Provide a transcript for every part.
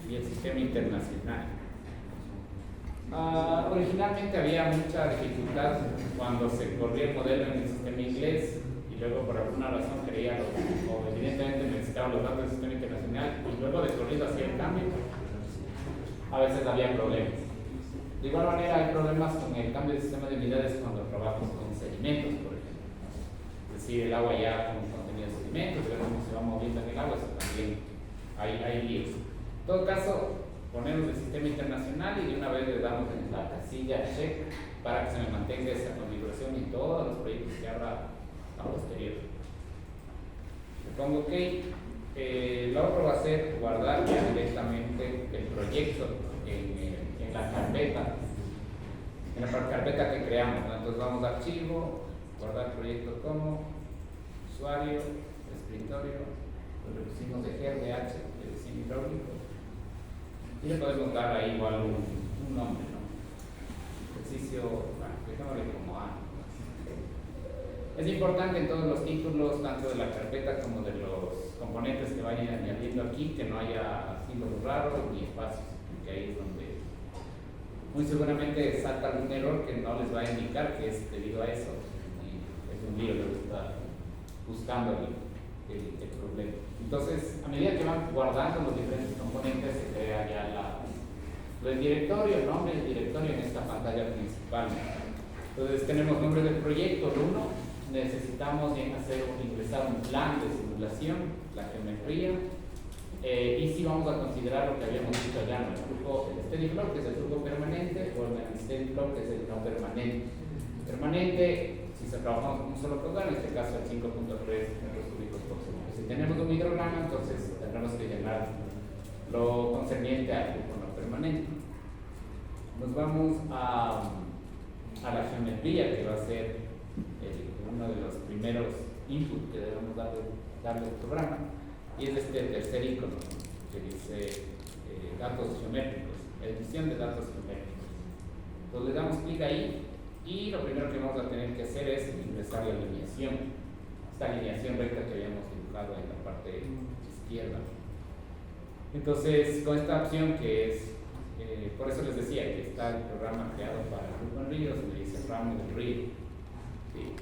y el sistema internacional. Originalmente había mucha dificultad cuando se corría el modelo en el sistema inglés y luego por alguna razón quería, o evidentemente necesitaba los datos del sistema internacional y luego de corrido hacía el cambio, a veces había problemas. De igual manera hay problemas con el cambio de sistema de unidades cuando trabajamos con sedimentos, por ejemplo. Es decir, el agua ya con contenido de sedimentos, ver cómo se va moviendo en el agua, eso también hay líos. En todo caso, ponemos el sistema internacional y de una vez le damos en la casilla check para que se me mantenga esa configuración y todos los proyectos que habrá a posterior. Le pongo OK. Lo otro va a ser guardar ya directamente el proyecto en la carpeta, en la carpeta que creamos, ¿no? Entonces vamos a archivo, guardar proyecto como usuario, escritorio, lo pusimos de GRDH, de diseño hidráulico, y le podemos dar ahí igual un nombre, ¿no? Ejercicio, dejémosle como A. Es importante en todos los títulos, tanto de la carpeta como de los componentes que vayan añadiendo aquí, que no haya símbolos raros ni espacios, porque ahí es donde muy seguramente salta algún error que no les va a indicar que es debido a eso, y es un lío de estar buscando el problema. Entonces, a medida que van guardando los diferentes componentes, se crea ya el directorio, el nombre del directorio en esta pantalla principal. Entonces, tenemos nombre del proyecto, el 1. Necesitamos ingresar un plan de simulación, la geometría, y si vamos a considerar lo que habíamos dicho allá, ¿no? El flujo, el steady flow, que es el flujo permanente, o el steady flow, que es el no permanente. Permanente, si se trabajamos con un solo caudal, en este caso el 5.3 metros cúbicos por segundo. Si tenemos un hidrograma, entonces tendremos que llenar lo concerniente al flujo no permanente. Nos vamos a la geometría, que va a ser uno de los primeros inputs que debemos darle al programa, y es este tercer icono que dice datos geométricos, edición de datos geométricos. Entonces le damos clic ahí y lo primero que vamos a tener que hacer es ingresar la alineación, esta alineación recta que habíamos dibujado en la parte izquierda. Entonces, con esta opción que es, por eso les decía que está el programa creado para el flujo en ríos, me dice ramo del río. ¿Sí?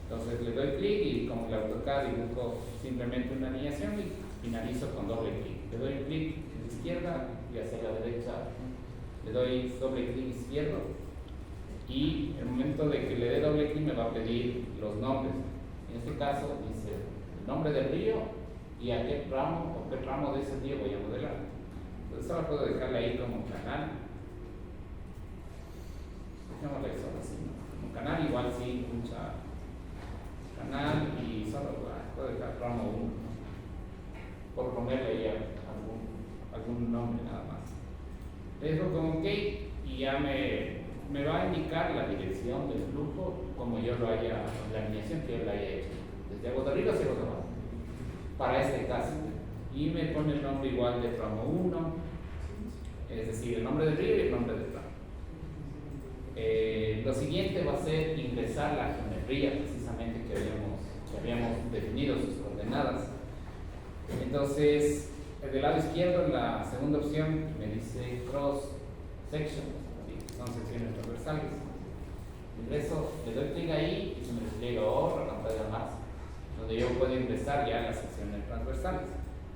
Entonces le doy clic y como el AutoCAD dibujo simplemente una alineación y finalizo con doble clic. Le doy clic a la izquierda y hacia la derecha le doy doble clic izquierdo, y en el momento de que le dé doble clic me va a pedir los nombres. En este caso dice el nombre del río y a qué ramo o qué ramo de ese río voy a modelar. Entonces ahora puedo dejarle ahí como canal. Dejémosle solo así, ¿no? Como canal, igual sí, mucha canal, y solo puedo dejar ramo 1, ¿no? Por ponerle ahí algún nombre nada más. Le dejo como OK y ya me va a indicar la dirección del flujo como yo lo haya, la alineación que yo la haya hecho, desde aguas de arriba hacia aguas de abajo, para este caso. Y me pone el nombre igual de tramo 1, es decir, el nombre del río y el nombre del tramo. Lo siguiente va a ser ingresar la geometría precisamente que habíamos definido sus coordenadas. Entonces, del lado izquierdo, en la segunda opción me dice cross section, ¿sí? Son secciones transversales. Ingreso, le doy clic ahí y se me despliega otra pantalla más, donde yo puedo ingresar ya las secciones transversales.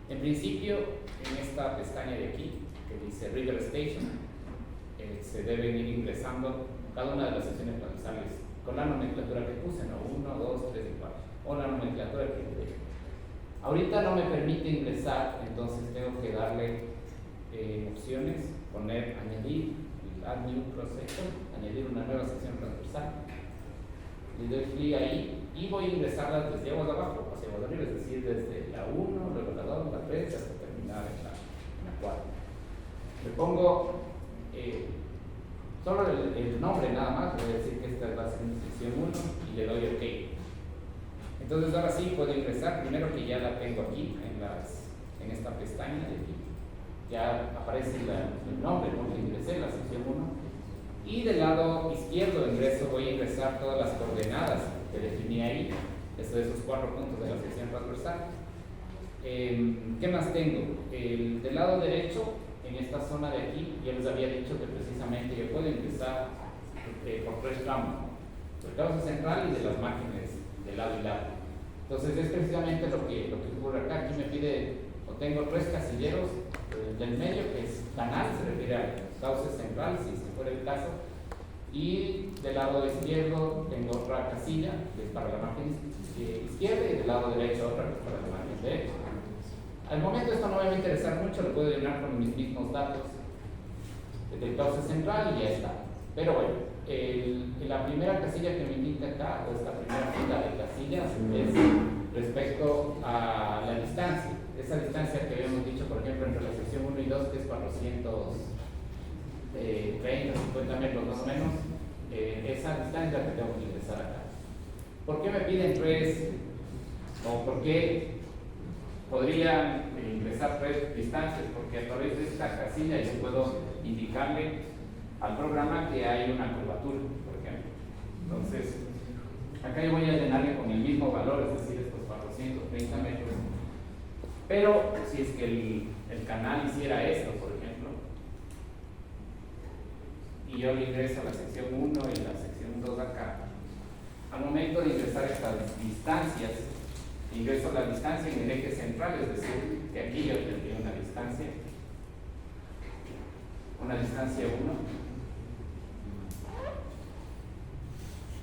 En principio, en esta pestaña de aquí, que dice River Station, se deben ir ingresando cada una de las secciones transversales con la nomenclatura que puse, ¿no? 1, 2, 3 y 4, o la nomenclatura que puse. Ahorita no me permite ingresar, entonces tengo que darle opciones, poner, añadir, add new cross section, añadir una nueva sección transversal. Le doy clic ahí y voy a ingresarlas desde aguas de abajo hacia aguas de arriba, es decir, desde la 1, luego la 2, la 3, hasta terminar en la 4. Le pongo solo el nombre nada más, voy a decir que esta va a ser mi sección 1 y le doy OK. Entonces ahora sí puedo ingresar, primero que ya la tengo aquí en esta pestaña de aquí. Ya aparece el nombre con que ingresé, la sección 1, y del lado izquierdo ingreso, voy a ingresar todas las coordenadas que definí ahí, de esos 4 puntos de la sección transversal. ¿Qué más tengo? Del lado derecho, en esta zona de aquí, yo les había dicho que precisamente yo puedo ingresar por tres campos, el cauce central y de las márgenes de lado y lado. Entonces es precisamente lo que ocurre acá. Aquí me pide, o tengo tres casilleros del medio, que es canal, se refiere al cauce central, si fuera el caso, y del lado izquierdo tengo otra casilla, que es para la margen izquierda, y del lado derecho otra, que es para la margen derecha. Al momento esto no me va a interesar mucho, lo puedo llenar con mis mismos datos del cauce central y ya está. Pero bueno, la primera casilla que me indica acá, o esta primera fila de casillas, es respecto a la distancia. Esa distancia que habíamos dicho, por ejemplo, entre la sección 1 y 2, que es 430, 50 metros más o menos, esa distancia que tengo que ingresar acá. ¿Por qué me piden tres? ¿O por qué podría ingresar tres distancias? Porque a través de esta casilla yo puedo indicarle al programa que hay una curvatura, por ejemplo. Entonces, acá yo voy a llenarle con el mismo valor, es decir, estos 430 metros. Pero si es que el canal hiciera esto, por ejemplo, y yo le ingreso a la sección 1 y la sección 2 acá, al momento de ingresar estas distancias, ingreso la distancia en el eje central, es decir, que aquí yo tendría una distancia 1,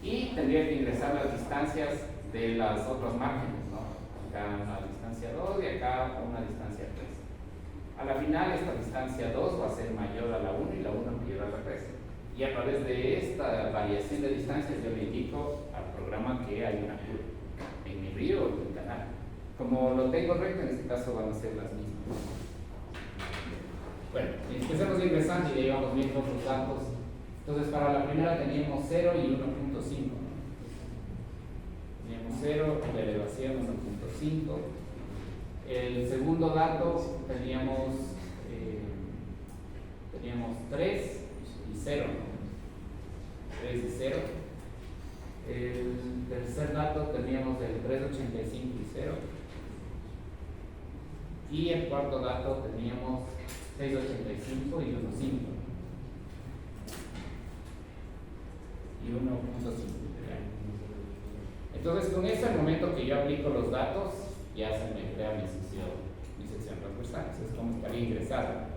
y tendría que ingresar las distancias de las otras márgenes, ¿no? Acá una distancia 2 y acá una distancia 3. A la final esta distancia 2 va a ser mayor a la 1 y la 1 mayor a la 3. Y a través de esta variación de distancias yo le indico al programa que hay una curva en mi río o en mi canal. Como lo tengo recto, en este caso van a ser las mismas. Bueno, empecemos ingresando y ya llevamos viendo otros datos. Entonces para la primera teníamos 0 y 1.5. Teníamos 0 y la elevación 1.5. El segundo dato teníamos 3 y 0. 3 y 0. El tercer dato teníamos el 3.85 y 0. Y el cuarto dato teníamos 6.85 y 1.5. Y 1.5. Entonces con eso, al momento que yo aplico los datos, ya se me crea mi sección transversal. Entonces, ¿cómo estaría ingresada?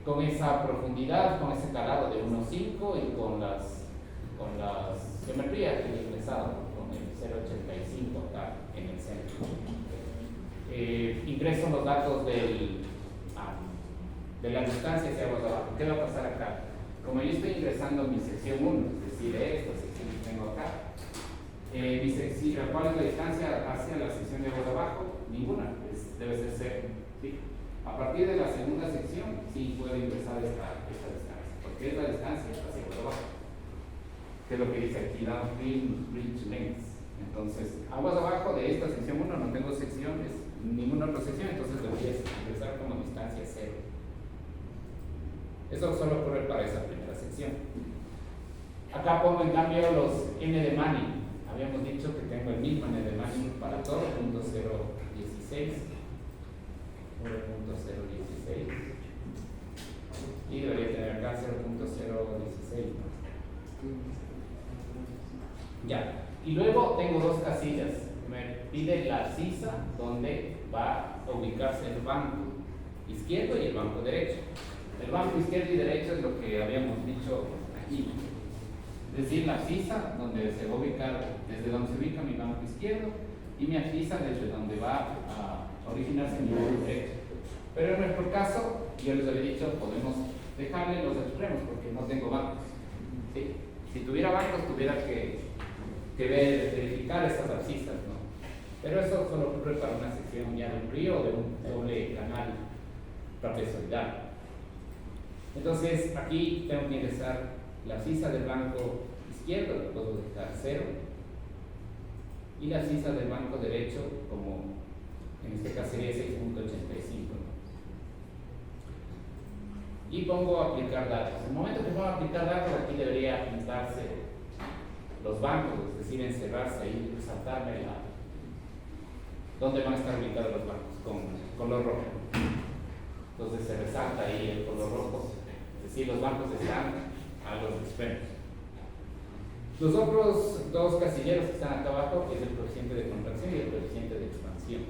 Con esa profundidad, con ese calado de 1.5 y con las geometrías que he ingresado, con el 0.85 acá en el centro. Ingreso los datos de la distancia hacia abajo. ¿Qué va a pasar acá? Como yo estoy ingresando mi sección 1, es decir, esta sección que tengo acá, ¿cuál es la distancia hacia la sección de abajo? Ninguna, debe ser 0. ¿Sí? A partir de la segunda sección, sí puedo ingresar esta distancia, porque es la distancia hacia abajo, que es lo que dice aquí, downstream reach length. Entonces, aguas abajo de esta sección 1 no tengo secciones, ninguna otra sección, entonces le voy a ingresar como distancia 0. Eso solo ocurre para esa primera sección. Acá pongo en cambio los n de Manning. Habíamos dicho que tengo el mismo n de Manning para todo, 0.016, 1.016, y debería tener acá 0.016. Ya, y luego tengo dos casillas. Me pide la abscisa donde va a ubicarse el banco izquierdo y el banco derecho. El banco izquierdo y derecho es lo que habíamos dicho aquí. Es decir, la abscisa donde se va a ubicar, desde donde se ubica mi banco izquierdo, y mi abscisa desde donde va a originarse mi banco derecho. Pero en nuestro caso, yo les había dicho, podemos dejarle los extremos porque no tengo bancos. ¿Sí? Si tuviera bancos, tuviera que verificar estas abscisas, ¿no? Pero eso solo ocurre para una sección ya de un río o de un doble canal trapezoidal. Entonces aquí tengo que ingresar la abscisa del banco izquierdo, lo puedo dejar 0, y la abscisa del banco derecho, como en este caso sería 6.85. Y pongo a aplicar datos. En el momento que pongo a aplicar datos, aquí debería apuntarse los bancos, es decir, encerrarse ahí, resaltarme dónde van a estar ubicados los bancos. con color rojo. Entonces se resalta ahí el color rojo, es decir, los bancos están a los extremos. Los otros dos casilleros que están acá abajo es el coeficiente de contracción y el coeficiente de expansión.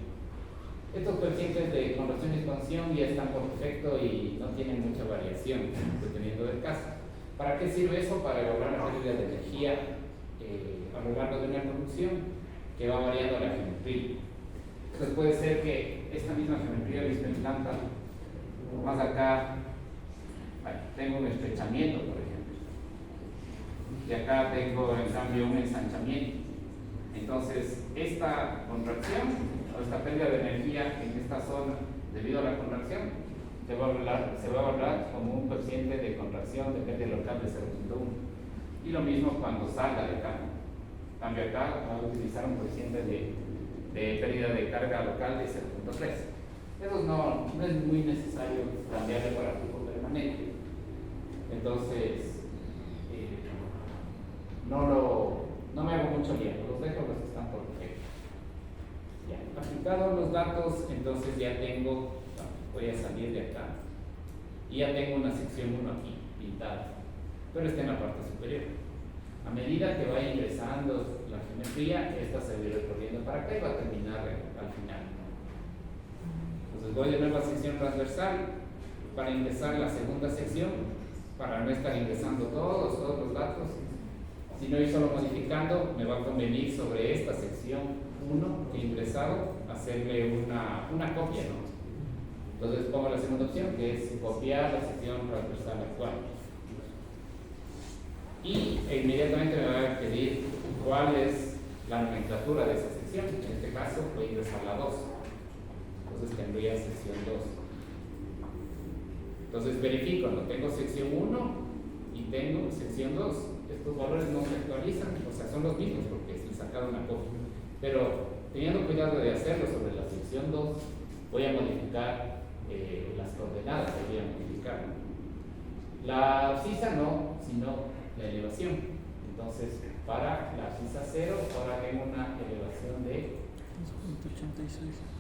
Estos coeficientes de contracción y expansión ya están por defecto y no tienen mucha variación dependiendo del caso. ¿Para qué sirve eso? Para evaluar la pérdida de energía a lo largo de una conducción que va variando la geometría. Entonces puede ser que esta misma geometría vista en planta, más acá, tengo un estrechamiento, por ejemplo, y acá tengo en cambio un ensanchamiento. Entonces esta contracción o esta pérdida de energía en esta zona debido a la contracción se va a evaluar como un coeficiente de contracción de pérdida local de 0.1, y lo mismo cuando salga de acá. Cambio acá, va a utilizar un coeficiente de pérdida de carga local de 0.3. Eso no es muy necesario cambiarle para flujo permanente. Entonces, no me hago mucho lío, los dejo los que están por defecto. Ya, aplicados los datos, entonces ya tengo, voy a salir de acá, y ya tengo una sección 1 aquí, pintada, pero está en la parte superior. A medida que vaya ingresando la geometría, esta se va a ir recorriendo para acá y va a terminar al final. Entonces voy de nuevo a sección transversal para ingresar la segunda sección, para no estar ingresando todos los datos, sino ir solo modificando. Me va a convenir sobre esta sección 1 que he ingresado hacerle una copia, ¿no? Entonces pongo la segunda opción, que es copiar la sección transversal actual. Y inmediatamente me va a pedir cuál es la nomenclatura de esa sección. En este caso voy a ingresar la 2. Entonces tendría sección 2. Entonces verifico, ¿no? Tengo sección 1 y tengo sección 2. Estos valores no se actualizan, o sea, son los mismos porque se sacaron una copia. Pero teniendo cuidado de hacerlo sobre la sección 2, voy a modificar las coordenadas que voy a modificar. La abscisa no, sino la elevación. Entonces, para la abscisa 0, ahora tengo una elevación de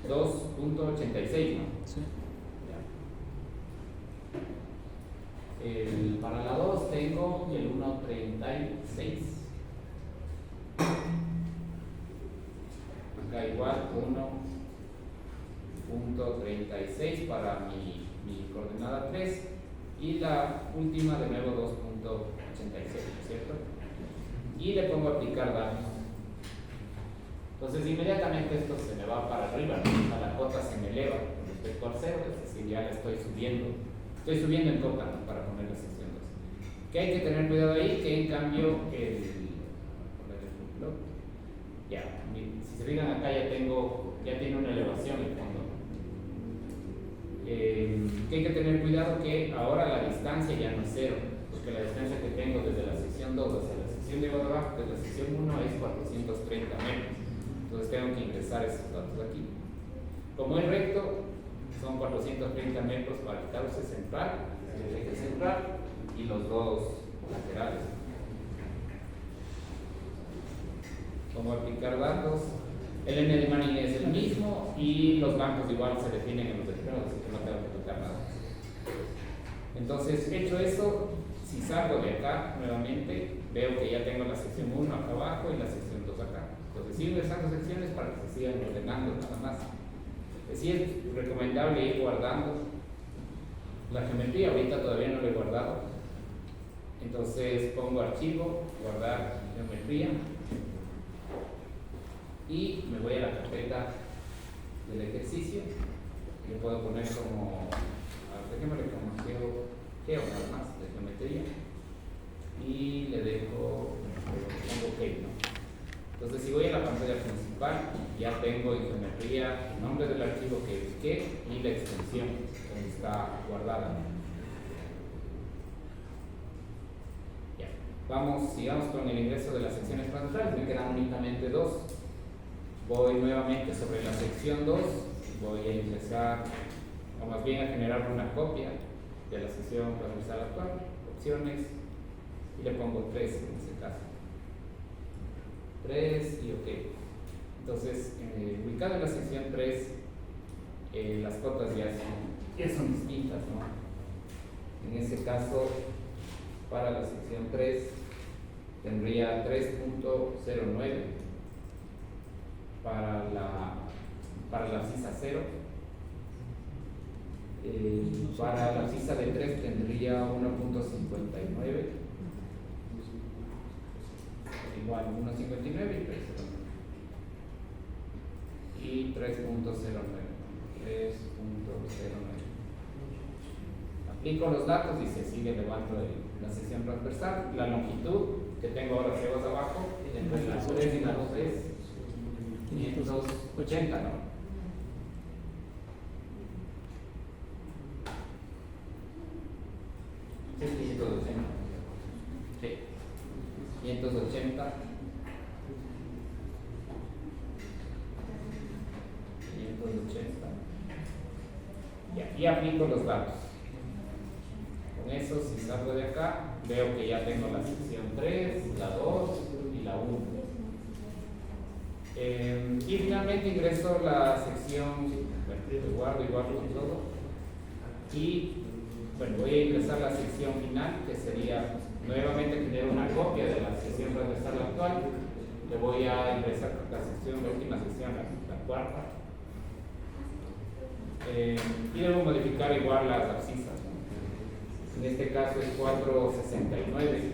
2.86, ¿no? Sí. Para la 2 tengo el 1.36. Acá igual 1.36 para mi coordenada 3. Y la última de nuevo 2.86, ¿cierto? Y le pongo aplicar datos. Entonces inmediatamente esto se me va para arriba, ¿no? La cota se me eleva con respecto al 0, es decir, ya la estoy subiendo en cota, ¿no? Para poner la sección 2. Que hay que tener cuidado ahí, que en cambio si se fijan acá ya tiene una elevación el fondo. Que hay que tener cuidado que ahora la distancia ya no es 0, porque la distancia que tengo desde la sección 2 hacia la sección de abajo, desde la sección 1 es 430 metros. Entonces tengo que ingresar esos datos aquí. Como es recto, son 430 metros para el cauce central, el eje central y los dos laterales. Como aplicar datos, el n de Manning es el mismo y los bancos igual se definen en los extremos, así que no tengo que tocar nada. Entonces, hecho eso, si salgo de acá nuevamente, veo que ya tengo la sección 1 acá abajo y la sección 2 acá. Entonces sigo ingresando secciones para que se sigan ordenando nada más. Sí es recomendable ir guardando la geometría, ahorita todavía no lo he guardado. Entonces pongo archivo, guardar geometría y me voy a la carpeta del ejercicio. Le puedo poner como, dejémosle como geo nada más de geometría y le dejo, pongo OK, ¿no? Entonces si voy a la pantalla principal, ya tengo en geometría el nombre del archivo que busqué y la extensión donde está guardada. Ya. Sigamos con el ingreso de las secciones transversales, me quedan únicamente 2. Voy nuevamente sobre la sección 2, voy a ingresar, o más bien a generar una copia de la sección transversal actual, opciones, y le pongo 3 en este caso. 3 y OK. Entonces, ubicado en la sección 3, las cotas ya son distintas, ¿no? En ese caso, para la sección 3 tendría 3.09 para la abscisa 0. Para la abscisa de 3 tendría 1.59, igual 1.59 y 3.09. Aplico los datos y se sigue elevando la sección transversal. La longitud que tengo ahora hacia abajo, entre las 3 y las 2 es 580, ¿no? Sí, 580. Sí. 580. 580. Y aquí aplico los datos. Con eso, si salgo de acá, veo que ya tengo la sección 3, la 2 y la 1. Y finalmente ingreso la sección, bueno, guardo con todo. Y bueno, voy a ingresar la sección final, que sería nuevamente tener una copia de la sección transversal actual. Le voy a ingresar la última sección, la cuarta. Y debo modificar igual las abscisas, ¿no? En este caso es 469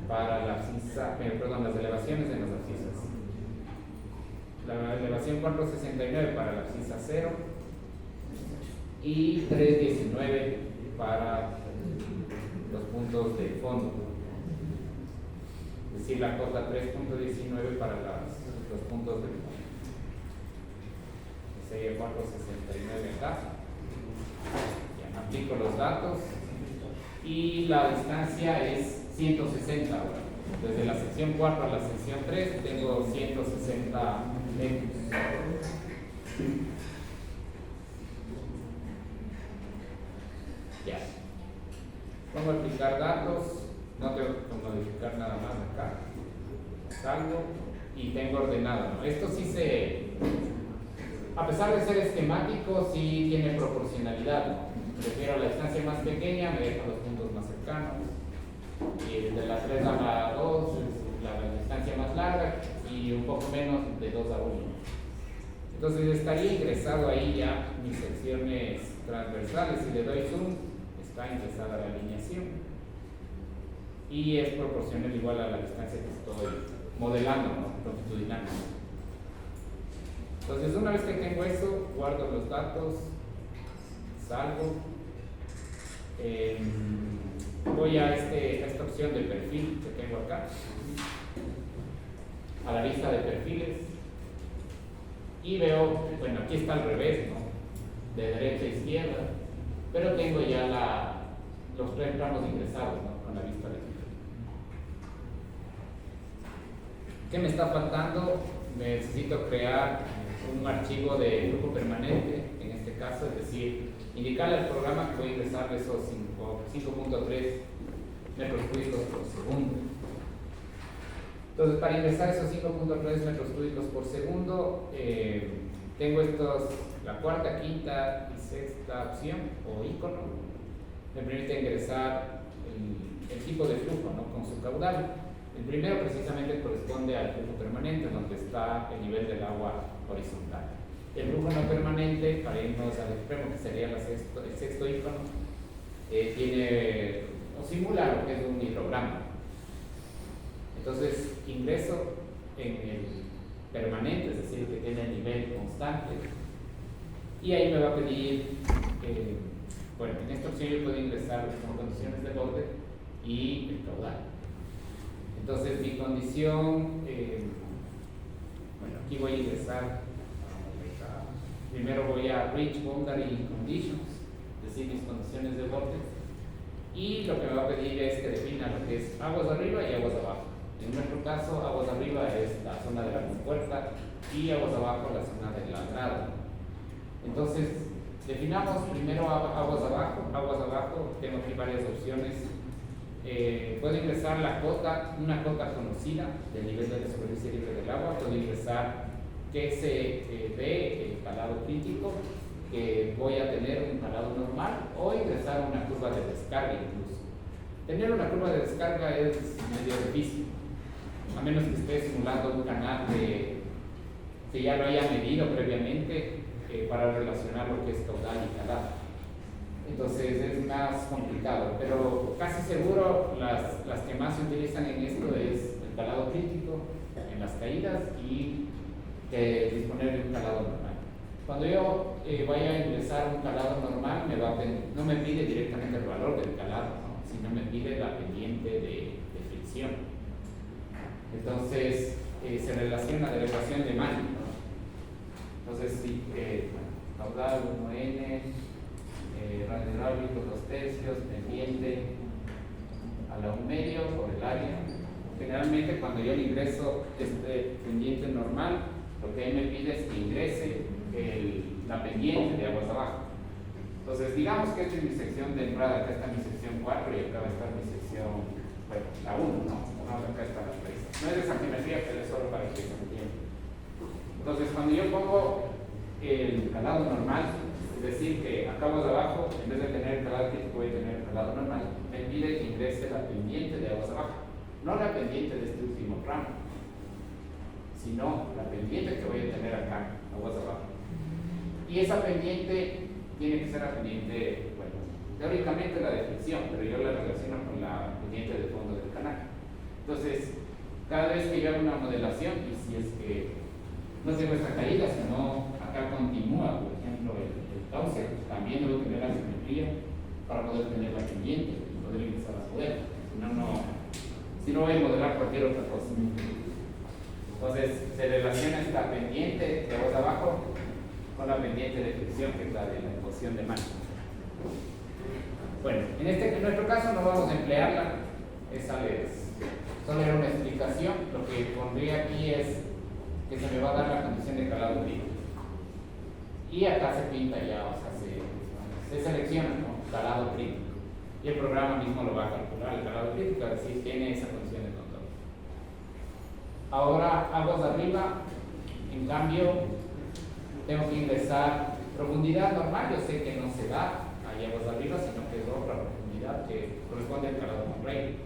para la abscisa, las elevaciones en las abscisas. La elevación 469 para la abscisa 0 y 319 para los puntos de fondo. Es decir, la cota 3.19 para los puntos de fondo. Sería 469 acá. Ya aplico los datos y la distancia es 160 ahora. Desde la sección 4 a la sección 3 tengo 160 metros. Ya. Pongo a aplicar datos, no tengo que modificar nada más acá. Salgo y tengo ordenado, ¿no? Esto sí a pesar de ser esquemático, sí tiene proporcionalidad, ¿no? Prefiero la distancia más pequeña, me dejo los puntos más cercanos. Y de la 3 a la 2 es la distancia más larga y un poco menos de 2 a 1. Entonces estaría ingresado ahí ya mis secciones transversales. Si le doy zoom, está ingresada la alineación. Y es proporcional igual a la distancia que estoy modelando, ¿no? Longitudinal. Entonces, una vez que tengo eso, guardo los datos, salgo, voy a esta opción de perfil que tengo acá, a la lista de perfiles, y veo, bueno, aquí está al revés, ¿no? De derecha a izquierda, pero tengo ya los 3 tramos ingresados, ¿no? Con la lista de perfil. ¿Qué me está faltando? Necesito crear un archivo de flujo permanente, en este caso, es decir, indicarle al programa que voy a ingresar esos 5.3 metros cúbicos por segundo. Entonces, para ingresar esos 5.3 metros cúbicos por segundo, tengo la cuarta, quinta y sexta opción o icono. Me permite ingresar el tipo de flujo, ¿no? Con su caudal. El primero precisamente corresponde al flujo permanente, donde está el nivel del agua horizontal. El flujo no permanente, para irnos al extremo, que sería el sexto icono, tiene o simula lo que es un hidrograma. Entonces ingreso en el permanente, es decir, que tiene el nivel constante, y ahí me va a pedir, bueno, en esta opción yo puedo ingresar las condiciones del borde y el caudal. Entonces mi condición, bueno, aquí voy a ingresar, primero voy a reach boundary conditions, es decir, mis condiciones de borde, y lo que me va a pedir es que defina lo que es aguas arriba y aguas abajo. En nuestro caso, aguas arriba es la zona de la compuerta y aguas abajo la zona del ladrado. Entonces, definamos primero aguas abajo, tengo aquí varias opciones. Puedo ingresar una cota conocida del nivel de la superficie libre del agua, puedo ingresar que se ve el calado crítico, que voy a tener un calado normal o ingresar una curva de descarga incluso. Tener una curva de descarga es medio difícil, a menos que esté simulando un canal que ya lo haya medido previamente para relacionar lo que es caudal y calado. Entonces es más complicado, pero casi seguro las que más se utilizan en esto es el calado crítico en las caídas y disponer de un calado normal. Cuando yo vaya a ingresar un calado normal, no me pide directamente el valor del calado, ¿no? Sino me pide la pendiente de fricción. Entonces se relaciona de la ecuación de Manning, ¿no? Entonces, sí, caudal 1n, radio hidráulico 2/3, pendiente a la 1/2 por el área. Generalmente cuando yo le ingreso este pendiente normal, lo que ahí me pide es que ingrese la pendiente de aguas abajo. Entonces, digamos que esta es mi sección de entrada, acá está mi sección 4 y acá va a estar mi sección, bueno, la 1, ¿no? Acá está la 3. No es de santimetría, pero es solo para que se entienda. Entonces, cuando yo pongo el calado normal, es decir, que acá aguas abajo, en vez de tener el calado crítico, voy a tener el calado normal, me pide que ingrese la pendiente de aguas abajo. No la pendiente de este último tramo, sino la pendiente que voy a tener acá, aguas abajo. Y esa pendiente tiene que ser la pendiente, bueno, teóricamente la de fricción, pero yo la relaciono con la pendiente de fondo del canal. Entonces, cada vez que yo hago una modelación, y si es que no tengo esta caída, sino acá continúa, por ejemplo, el cauce, también debo tener la simetría para poder tener la pendiente y poder ingresar a las modelos. Si no voy a modelar cualquier otra cosa. Entonces, se relaciona esta pendiente de aguas abajo con la pendiente de fricción, que es la de la ecuación de Manning. Bueno, en nuestro caso no vamos a emplearla, solo era una explicación. Lo que pondría aquí es que se me va a dar la condición de calado crítico. Y acá se pinta ya, o sea, se selecciona, ¿no? Calado crítico. Y el programa mismo lo va a calcular, el calado crítico, es decir, tiene esa condición de control. Ahora, aguas de arriba, en cambio, tengo que ingresar profundidad normal. Yo sé que no se da ahí aguas de arriba, sino que es otra profundidad que corresponde al calado con rey.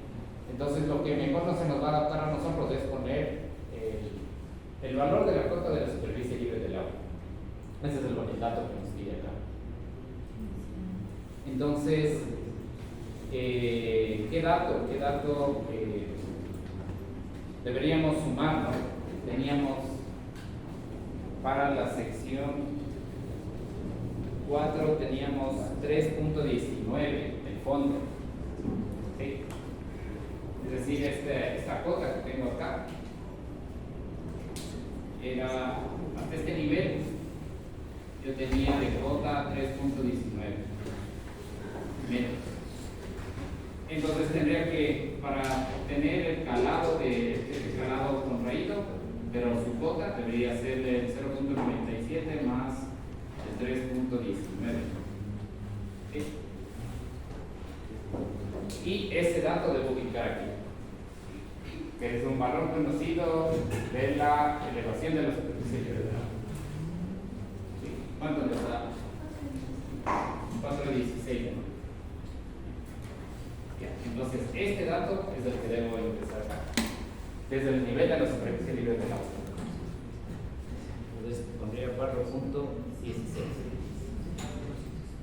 Entonces, lo que mejor no se nos va a adaptar a nosotros es poner el valor de la cota de la superficie libre del agua. Ese es el dato que nos pide acá. Entonces, ¿qué dato deberíamos sumar, ¿no? Teníamos para la sección 4 teníamos 3.19 el fondo, ¿sí? Es decir, esta cota que tengo acá era hasta este nivel. Yo tenía de cota 3.19 metros. Entonces tendría que, para obtener el calado este calado contraído, pero su cota debería ser del 0.97 más el 3.19. ¿Sí? Y ese dato debo ubicar aquí, que es un valor conocido de la elevación de la superficie libre del agua. ¿Sí? ¿Cuánto les da? 4.16, ¿no? Entonces, este dato es el que debo empezar acá, desde el nivel de la superficie libre del agua. Entonces, pondría 4.16.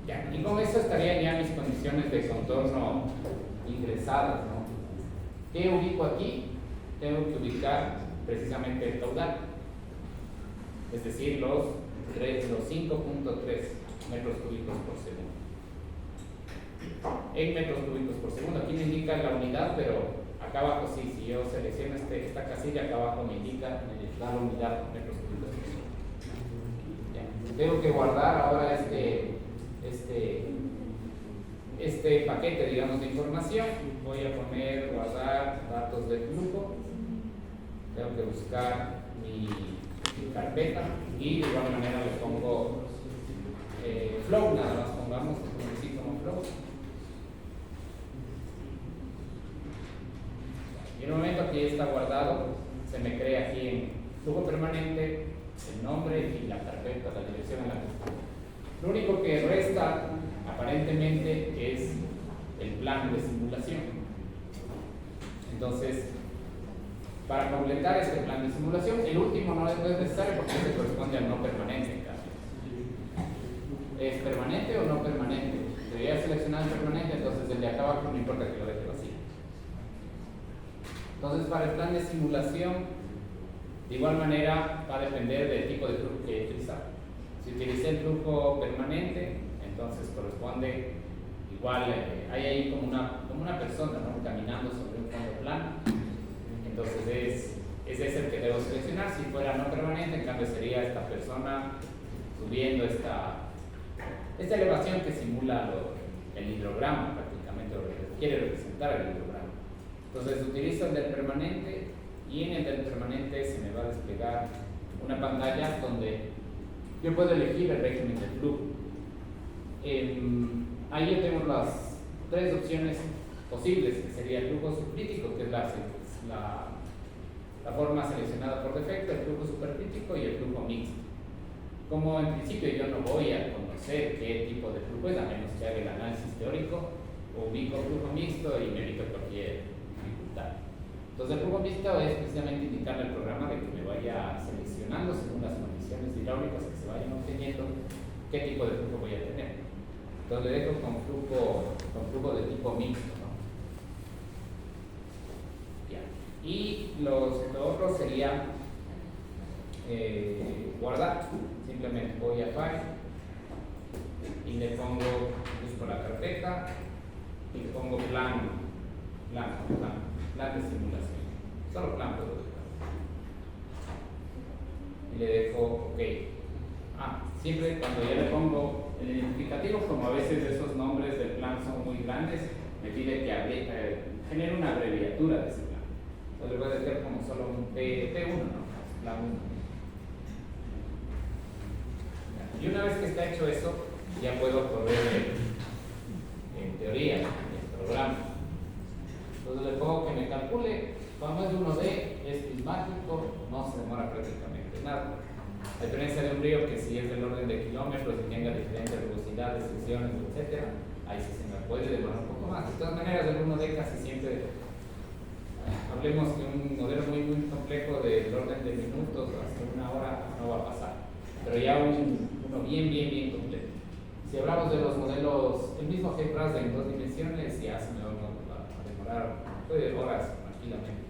Ya, y con eso estarían ya mis condiciones de contorno ingresadas, ¿no? ¿Qué ubico aquí? Tengo que ubicar precisamente el caudal, es decir, los 5.3 metros cúbicos por segundo. En metros cúbicos por segundo, aquí me indica la unidad, pero acá abajo sí, si yo selecciono esta casilla, acá abajo me indica la unidad, metros cúbicos por segundo. Ya. Tengo que guardar ahora este paquete, digamos, de información. Voy a poner guardar datos del flujo. Tengo que buscar mi carpeta y de igual manera le pongo flow, nada más pongamos así como flow. Y en el momento que ya está guardado, se me crea aquí en flujo permanente el nombre y la carpeta, la dirección en la que está. Lo único que resta aparentemente es el plan de simulación. Entonces, para completar este plan de simulación, el último no es necesario porque se corresponde al no permanente en cambio. ¿Es permanente o no permanente? Debería seleccionar el permanente, entonces el de acá abajo no importa que lo deje vacío. Entonces, para el plan de simulación, de igual manera va a depender del tipo de flujo que he utilizado. Si utilicé el flujo permanente, entonces corresponde igual, hay ahí como una persona, ¿no?, caminando sobre un fondo plano. Entonces ese es el que debo seleccionar. Si fuera no permanente, en cambio sería esta persona subiendo esta elevación que simula el hidrograma prácticamente, o quiere representar el hidrograma. Entonces utilizo el del permanente y en el del permanente se me va a desplegar una pantalla donde yo puedo elegir el régimen del flujo. Ahí yo tengo las tres opciones posibles, que sería el flujo subcrítico, que es la forma seleccionada por defecto, el flujo supercrítico y el flujo mixto. Como en principio yo no voy a conocer qué tipo de flujo es, a menos que haga el análisis teórico, ubico flujo mixto y me evito cualquier dificultad. Entonces el flujo mixto es precisamente indicarle al programa de que me vaya seleccionando según las condiciones hidráulicas que se vayan obteniendo qué tipo de flujo voy a tener. Entonces le dejo con flujo de tipo mixto, ¿no? Ya. Y lo otro sería guardar. Simplemente voy a File y le busco la carpeta y le pongo plan de simulación. Solo plan puedo dejar. Y le dejo OK. Siempre cuando ya le pongo el identificativo, como a veces esos nombres del plan son muy grandes, me pide que genere una abreviatura de ese plan. Entonces le voy a dejar como solo un P1, ¿no? Plan 1. Y una vez que está hecho eso, ya puedo correr en teoría el programa. Entonces le pongo que me calcule, cuando es 1D, es prismático, no se demora prácticamente nada. A diferencia de un río que si es del orden de kilómetros y tenga diferentes velocidades, secciones, etc., ahí sí se me puede demorar un poco más. De todas maneras, el 1D casi siempre, hablemos de un modelo muy complejo del orden de minutos, hasta una hora no va a pasar. Pero ya uno bien completo. Si hablamos de los modelos, el mismo GEPRAS en 2 dimensiones, ya se me va a demorar horas tranquilamente.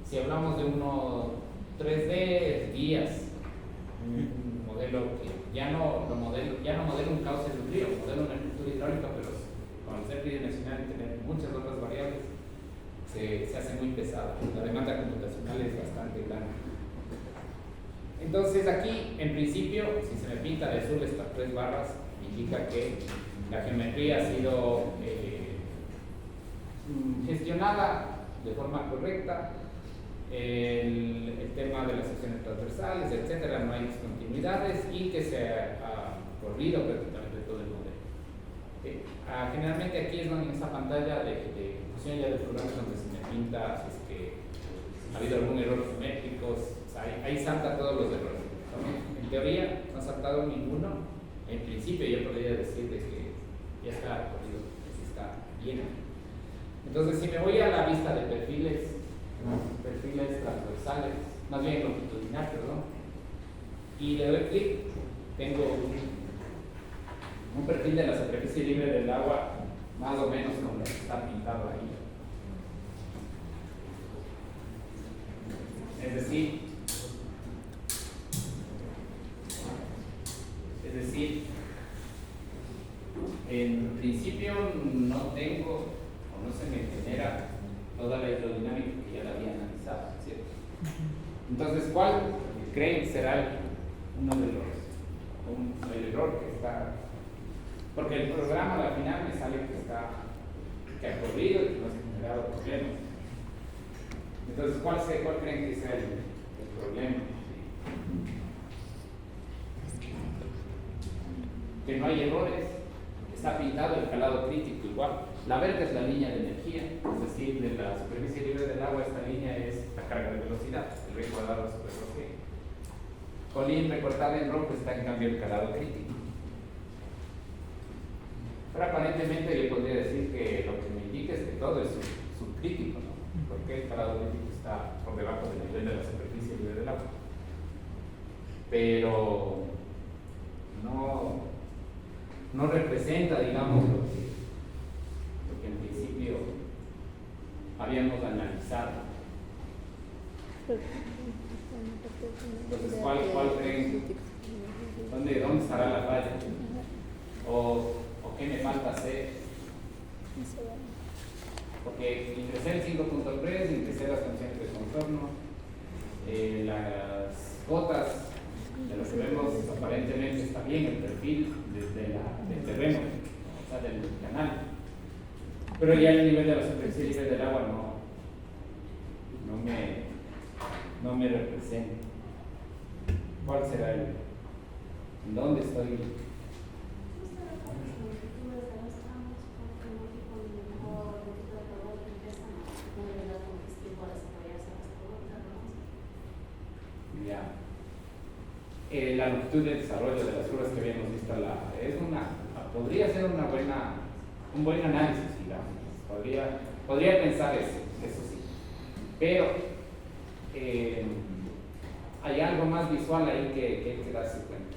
Si hablamos de uno 3D, días. Un modelo que ya no modela un cauce de un río, modela una estructura hidráulica, pero con el ser tridimensional y tener muchas otras variables, se hace muy pesada. La demanda computacional es bastante grande. Entonces aquí, en principio, si se me pinta de azul estas 3 barras, indica que la geometría ha sido gestionada de forma correcta. El tema de las secciones transversales, etcétera, no hay discontinuidades y que se ha corrido prácticamente todo el modelo. Generalmente aquí es donde en esa pantalla de ejecución ya del programa es donde se me pinta si es que ha habido algún error geométrico, o sea, ahí salta todos los errores. En teoría no ha saltado ninguno. En principio yo podría decirles que ya está corrido, que está bien. Entonces si me voy a la vista de perfiles transversales, más bien longitudinal, perdón, y le doy clic, tengo un perfil de la superficie libre del agua más o menos como lo que está pintado ahí. Es decir, en principio no tengo o no se me genera toda la hidrodinámica que ya la había analizado, ¿cierto? Entonces, ¿cuál creen será uno de el error que está? Porque el programa al final me sale que ha corrido y que no se ha generado problemas. Entonces, ¿cuál creen que sea el problema? Que no hay errores, está pintado el calado crítico igual. La verde es la línea de energía, es decir, de la superficie libre del agua, esta línea es la carga de velocidad, el V cuadrado sobre G. colín recortada en rojo está en cambio el calado crítico. Pero aparentemente yo podría decir que lo que me indica es que todo es subcrítico, ¿no? Porque el calado crítico está por debajo del nivel de la superficie libre del agua. Pero no representa, digamos, lo que en principio habíamos analizado. Entonces, ¿cuál creen? ¿Dónde estará la falla? ¿O qué me falta hacer? Porque ingresé el 5.3, ingresé las condiciones de contorno, las gotas, de lo que vemos aparentemente está bien el perfil del terreno, o sea, del canal. Pero ya el nivel de la superficie libre del agua no me representa. ¿Cuál será el? ¿Dónde estoy? Ya. La longitud de desarrollo de las curvas que habíamos visto podría ser un buen análisis, digamos. Podría pensar eso sí. Pero hay algo más visual ahí que hay que darse cuenta.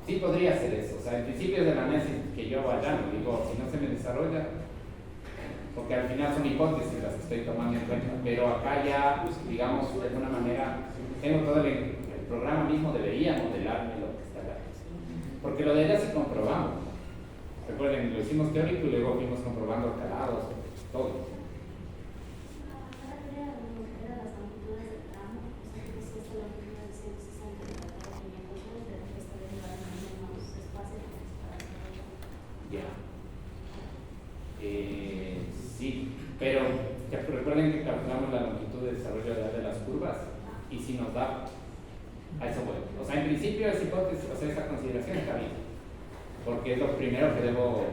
Sí podría ser eso. O sea, en principio del análisis que yo vaya, digo, si no se me desarrolla, porque al final son hipótesis las que estoy tomando en cuenta, pero acá ya, digamos, de alguna manera, tengo todo el programa mismo, debería modelarme lo que está acá. Porque lo de ella sí comprobamos. Recuerden, lo hicimos teórico y luego fuimos comprobando calados, todo. Ya. Sí, pero recuerden que calculamos la longitud de desarrollo de las curvas y si nos da a eso bueno. O sea, en principio esa hipótesis, o sea, esa consideración está bien, porque es lo primero que debo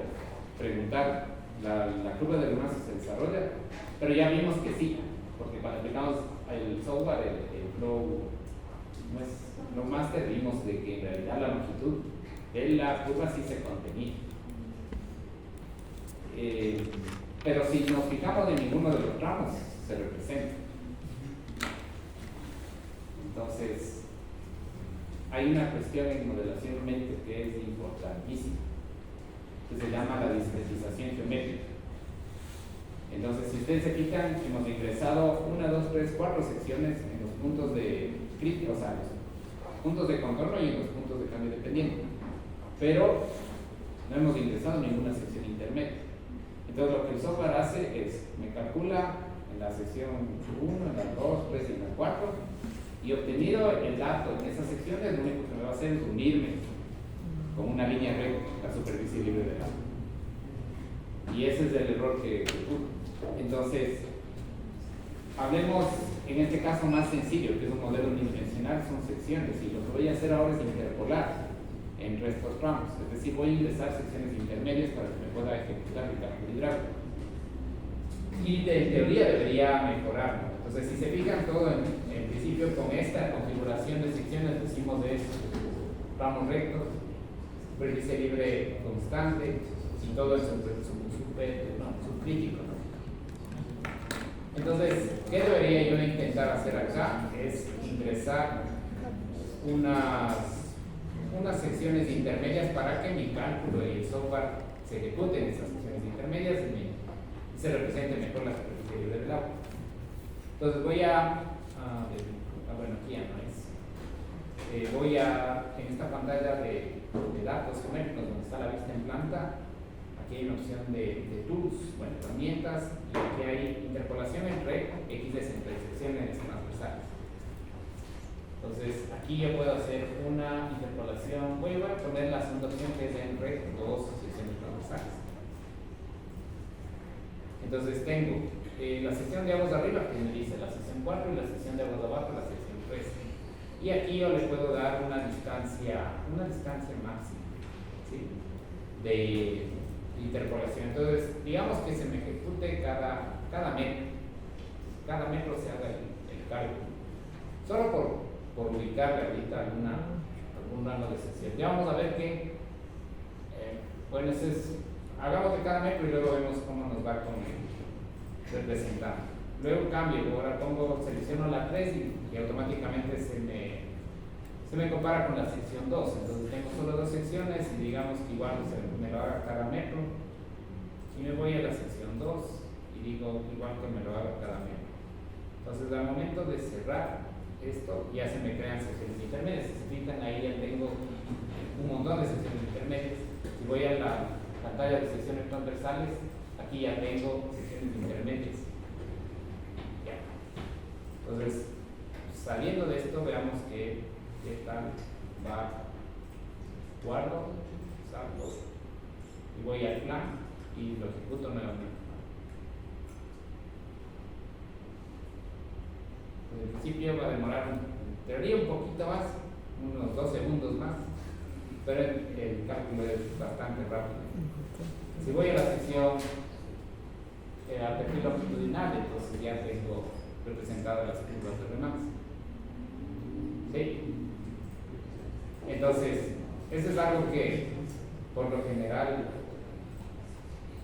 preguntar. La curva de Luna se desarrolla, pero ya vimos que sí, porque cuando aplicamos el software, el Flow Master, vimos de que en realidad la longitud de la curva sí se contenía. Pero si nos fijamos en ninguno de los tramos, se representa. Entonces, hay una cuestión en modelación mente que es importantísima, que se llama la discretización geométrica. Entonces, si ustedes se fijan, hemos ingresado 1, 2, 3, 4 secciones en los puntos de crítica, o sea, los puntos de contorno y en los puntos de cambio dependiente. Pero no hemos ingresado ninguna sección intermedia. Entonces, lo que el software hace es, me calcula en la sección 1, en la 2, 3 y en la 4, y obtenido el dato en esas secciones, lo único que me va a hacer es unirme con una línea recta la superficie libre del agua. Y ese es el error que ocurre. Entonces, hablemos en este caso más sencillo, que es un modelo unidimensional, son secciones, y lo que voy a hacer ahora es interpolar entre estos tramos, es decir, voy a ingresar secciones intermedias para que me pueda ejecutar el cálculo hidráulico. Y de teoría debería mejorar, ¿no? Entonces, si se fijan todo en principio con esta configuración de secciones, decimos de tramos rectos, superficie libre constante, y todo es subcrítico, ¿no? Entonces, ¿qué debería yo intentar hacer acá? Es ingresar unas secciones intermedias para que mi cálculo y el software se ejecuten esas secciones intermedias y se represente mejor la superficie libre del agua. Entonces voy bueno, aquí ya no es. En esta pantalla de datos geométricos donde está la vista en planta, aquí hay una opción de tools, bueno, herramientas, y aquí hay interpolación entre X entre secciones transversales. Entonces, aquí yo puedo hacer una interpolación, voy a poner la segunda opción que es entre dos secciones transversales. Entonces tengo la sección de aguas de arriba que me dice la sección 4 y la sección de aguas de abajo, la sección 3. Y aquí yo le puedo dar una distancia máxima, ¿sí?, de interpolación. Entonces, digamos que se me ejecute cada metro se haga el cálculo. Solo por ubicarle ahorita algún rango de sección. Ya vamos a ver que, bueno, hagamos de cada metro y luego vemos cómo nos va con representando. Luego cambio, ahora selecciono la 3 y automáticamente se me compara con la sección 2. Entonces tengo solo dos secciones y digamos que igual me lo haga cada metro. Y me voy a la sección 2 y digo igual que me lo haga cada metro. Entonces al momento de cerrar esto ya se me crean secciones intermedias. Si se fijan ahí ya tengo un montón de secciones intermedias. Si voy a la pantalla de secciones transversales, aquí ya tengo secciones intermedias. Ya. Entonces, saliendo de esto, veamos qué tal va. Guardo, salgo y voy al plan y lo ejecuto nuevamente. En principio va a demorar en teoría un poquito más, unos 2 segundos más, pero el cálculo es bastante rápido. Si voy a la sección al perfil longitudinal, entonces ya tengo representadas las curvas de remate. ¿Sí? Entonces, eso es algo que por lo general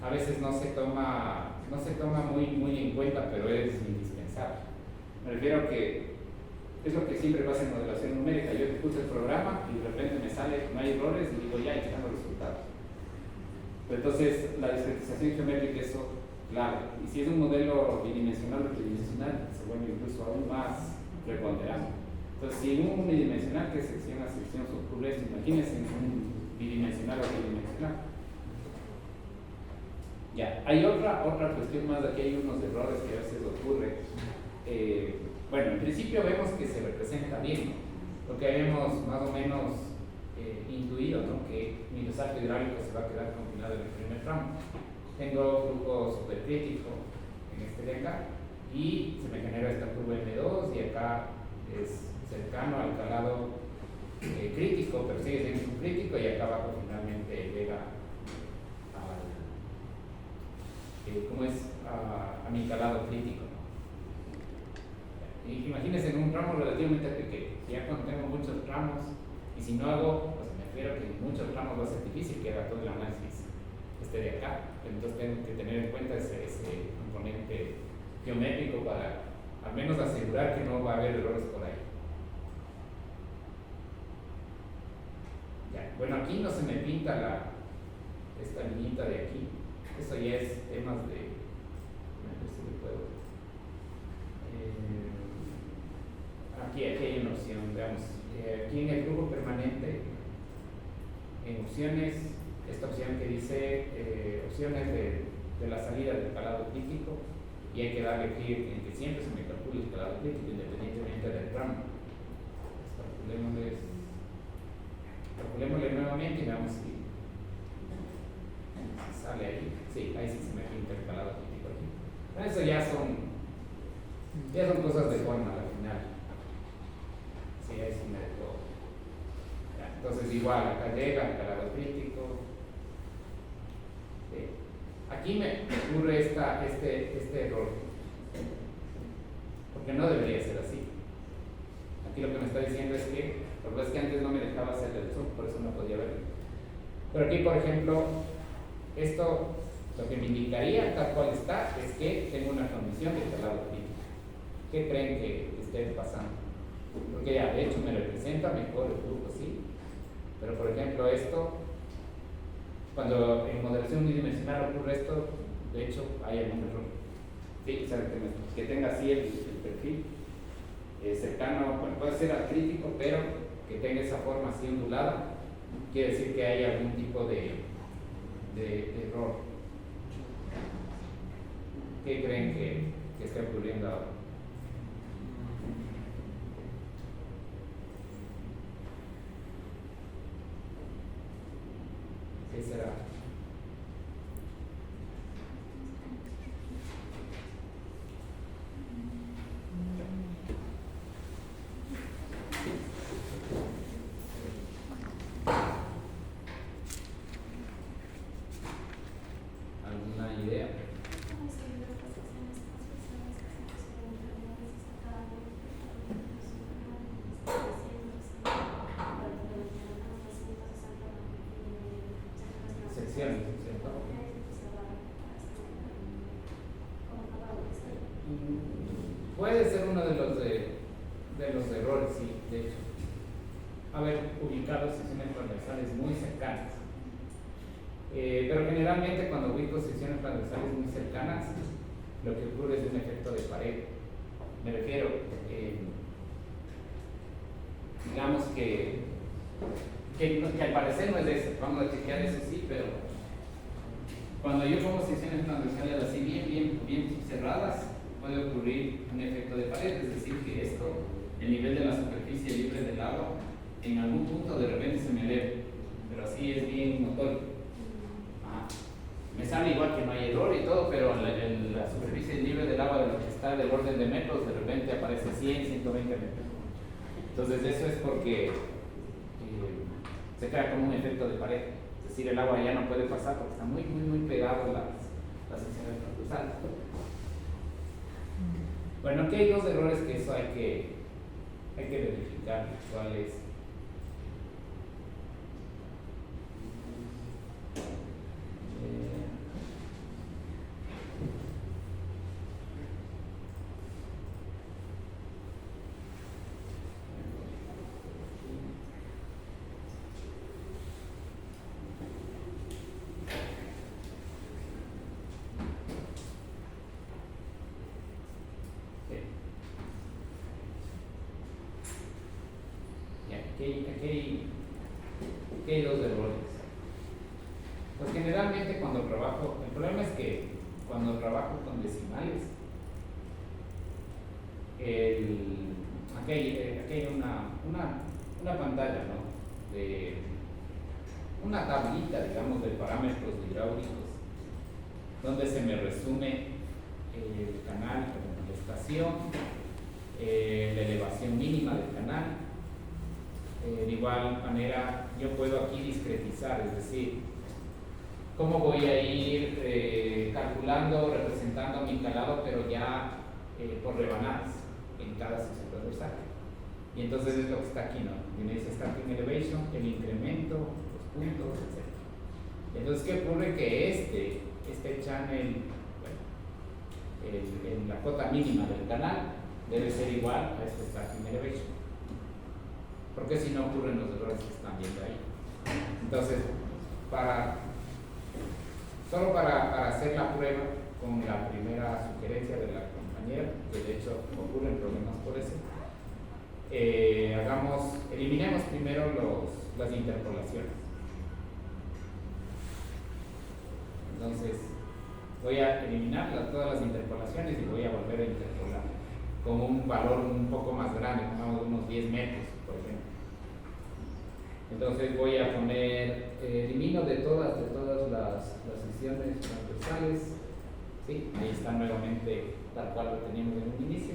a veces no se toma muy en cuenta, pero es indispensable. Me refiero a que es lo que siempre pasa en modelación numérica. Yo ejecuto el programa y de repente me sale, no hay errores y digo ya están los resultados. Pero entonces la discretización geométrica es clave. Y si es un modelo bidimensional o tridimensional, se vuelve incluso aún más preponderante. Entonces, si en un unidimensional que sección a sección ocurre esto, imagínense en un bidimensional o tridimensional. Ya, hay otra cuestión más, aquí hay unos errores que a veces ocurren. Bueno, en principio vemos que se representa bien, ¿no? Lo que habíamos más o menos intuido, ¿no? Que mi resalto hidráulico se va a quedar combinado en el primer tramo. Tengo flujo supercrítico en este de acá y se me genera esta curva M2 y acá es cercano al calado crítico, pero sigue siendo subcrítico y acá abajo finalmente llega a mi calado crítico, ¿no? Y imagínense en un tramo relativamente pequeño. Ya cuando tengo muchos tramos y si no hago, pues me refiero que en muchos tramos va a ser difícil que haga todo el análisis de acá. Entonces tengo que tener en cuenta ese componente geométrico para al menos asegurar que no va a haber errores por ahí. Ya, bueno, aquí no se me pinta esta liñita de aquí. Eso ya es temas de. A ver si le puedo. Aquí hay una opción, veamos. Aquí en el flujo permanente, en opciones, esta opción que dice opciones de la salida del calado crítico, y hay que darle clic en que siempre se me calcule el calado crítico independientemente del tramo. Calculémosle nuevamente y veamos si sale ahí. Sí, ahí sí se me pinta el calado crítico aquí. Pero eso ya son cosas de forma al final. Sí, ahí sí me dejó. Ya, entonces igual, acá llega el calado crítico. Aquí me ocurre este error, porque no debería ser así. Aquí lo que me está diciendo es que, lo que pasa es que antes no me dejaba hacer el zoom, por eso no podía verlo. Pero aquí, por ejemplo, esto lo que me indicaría, tal cual está, es que tengo una condición de calado crítico. ¿Qué creen que esté pasando? Porque ya, de hecho, me representa mejor el flujo, sí. Pero, por ejemplo, esto, cuando en modelación unidimensional ocurre esto, de hecho, hay algún error. Sí, o sea, que tenga así el perfil cercano, bueno, puede ser al crítico, pero que tenga esa forma así ondulada, quiere decir que hay algún tipo de error. ¿Qué creen que está ocurriendo ahora? ¿Qué será? ¿Alguna idea? secciones, ¿cierto? Puede ser uno de los errores, sí, de hecho. Haber ubicado secciones transversales muy cercanas. Pero generalmente cuando ubico secciones transversales muy cercanas, lo que ocurre es un efecto de pared. Me refiero, digamos que al parecer no es eso, vamos a chequear eso sí, pero cuando yo pongo secciones transversales así bien cerradas, puede ocurrir un efecto de pared, es decir, que el nivel de la superficie libre del agua, en algún punto de repente se me eleva, pero así es bien notorio. Me sale igual que no hay error y todo, pero en la superficie libre del agua, de lo que está del orden de metros, de repente aparece 100, 120 metros. Entonces eso es porque se crea como un efecto de pared, es decir, el agua ya no puede pasar porque está muy pegado las secciones transversales. Bueno, aquí hay dos errores que eso hay que verificar, cuál es. Aquí hay dos errores. Pues generalmente cuando trabajo, el problema es que cuando trabajo con decimales, aquí hay una pantalla, ¿no? De una tablita, digamos, de parámetros hidráulicos, donde se me resume el canal, la estación, la elevación mínima del canal. De igual manera, yo puedo aquí discretizar, es decir, cómo voy a ir calculando, representando mi calado, pero ya por rebanadas en cada sección transversal. Y entonces es lo que está aquí, ¿no? Tiene ese starting elevation, el incremento, los puntos, etc. Entonces, ¿qué ocurre? Que este channel, bueno, en la cota mínima del canal debe ser igual a este starting elevation, porque si no ocurren los errores que están viendo ahí. Entonces, solo para hacer la prueba con la primera sugerencia de la compañera, que de hecho ocurren problemas por eso, eliminemos primero las interpolaciones. Entonces, voy a eliminar todas las interpolaciones y voy a volver a interpolar con un valor un poco más grande, pongamos unos 10 metros, por ejemplo. Entonces voy a poner, elimino de todas las secciones transversales, ¿sí? Ahí está nuevamente tal cual lo teníamos en un inicio.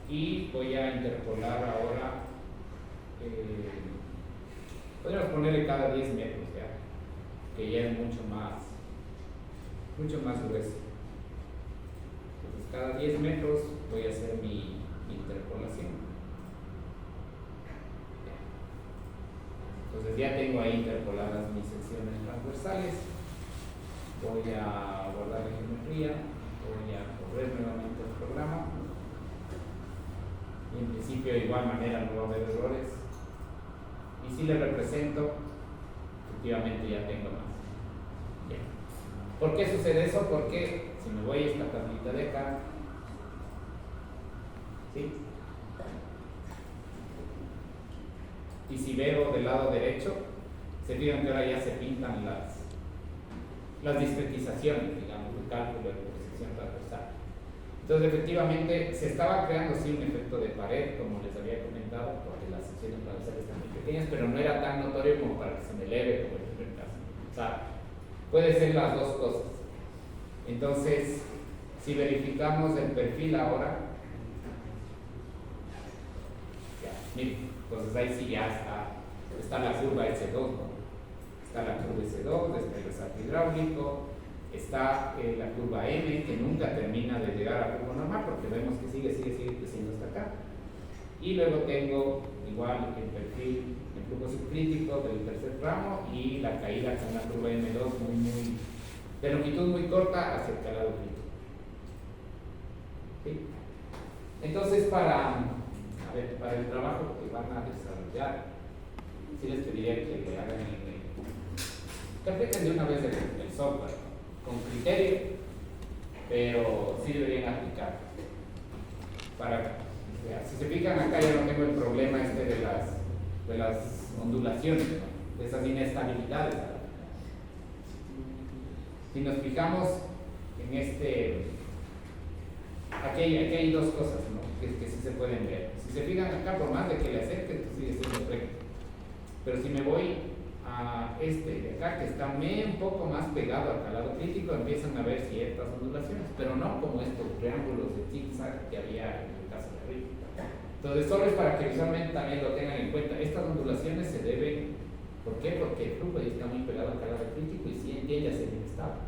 Y voy a interpolar ahora, podríamos ponerle cada 10 metros ya, que ya es mucho más grueso. Entonces cada 10 metros voy a hacer mi interpolación. Entonces ya tengo ahí interpoladas mis secciones transversales. Voy a guardar la geometría, voy a correr nuevamente el programa. Y en principio de igual manera no va a haber errores. Y si le represento, efectivamente ya tengo más. Bien. ¿Por qué sucede eso? Porque si me voy a esta tablita de acá, ¿sí? Y si veo del lado derecho, se fijan que ahora ya se pintan las discretizaciones, digamos, de cálculo de sección transversal. Entonces, efectivamente, se estaba creando sí un efecto de pared, como les había comentado, porque las secciones transversales están muy pequeñas, pero no era tan notorio como para que se me eleve como el primer caso. O sea, puede ser las dos cosas. Entonces, si verificamos el perfil ahora, ya, miren. Entonces ahí sí ya está la curva S2, ¿no? Está la curva S2, está el resalto hidráulico, está la curva M, que nunca termina de llegar a curva normal, porque vemos que sigue creciendo hasta acá. Y luego tengo igual el perfil, el flujo subcrítico del tercer ramo y la caída con una curva M2 de longitud muy corta hacia el calado crítico. ¿Sí? Entonces, para el trabajo que van a desarrollar, sí les pediría que le hagan que apliquen de una vez el software con criterio, pero sí deberían aplicar. Si se fijan acá, ya no tengo el problema de las ondulaciones, ¿no? De esas inestabilidades. Si nos fijamos en aquí hay dos cosas, ¿no? que sí se pueden ver. Si se fijan acá, por más de que le acerque, esto sigue siendo recto. Pero si me voy a de acá, que está un poco más pegado al calado crítico, empiezan a ver ciertas ondulaciones, pero no como estos triángulos de zigzag que había en el caso de arriba. Entonces, solo es para que visualmente también lo tengan en cuenta. Estas ondulaciones se deben, ¿por qué? Porque el flujo está muy pegado al calado crítico y sí tiende a ser inestable,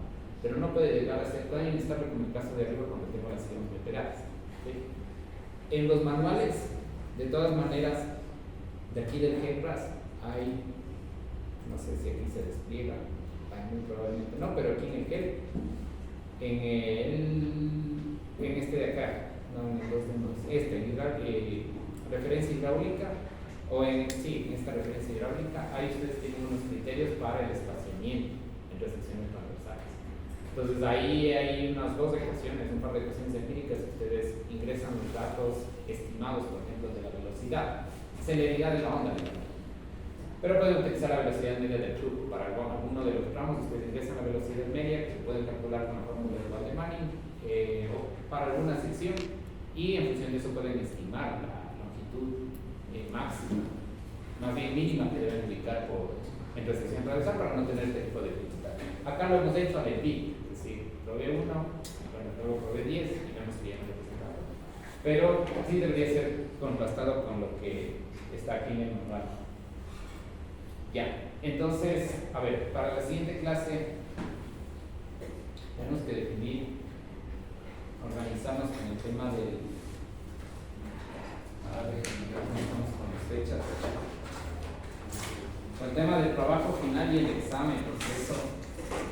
pero no puede llegar a ser tan inestable como el caso de arriba cuando tengo las iones bilaterales. ¿Sí? En los manuales, de todas maneras, de aquí del GEPRAS hay, no sé si aquí se despliega, muy probablemente no, pero aquí en el GEP, en este de acá, no en el 2 de referencia hidráulica, en esta referencia hidráulica, ahí ustedes tienen unos criterios para el espaciamiento entre secciones transversales. Entonces ahí hay un par de ecuaciones empíricas que ustedes ingresan los datos estimados, por ejemplo, de la velocidad, celeridad de la onda, pero pueden utilizar la velocidad media del flujo. Para alguno de los tramos ustedes ingresan la velocidad media que se puede calcular con la fórmula de Waldemannich para alguna sección, y en función de eso pueden estimar la longitud máxima, más bien mínima, que deben ubicar entre sección transversal para no tener este tipo de dificultad. Acá lo hemos hecho al EPI, es decir, probé 1, luego probé 10 y vemos que ya no representaba. Pero sí debería ser contrastado con lo que está aquí en el manual. Ya, entonces, a ver, para la siguiente clase tenemos que organizarnos con el tema del... A ver, estamos con las fechas. Con el tema del trabajo final y el examen.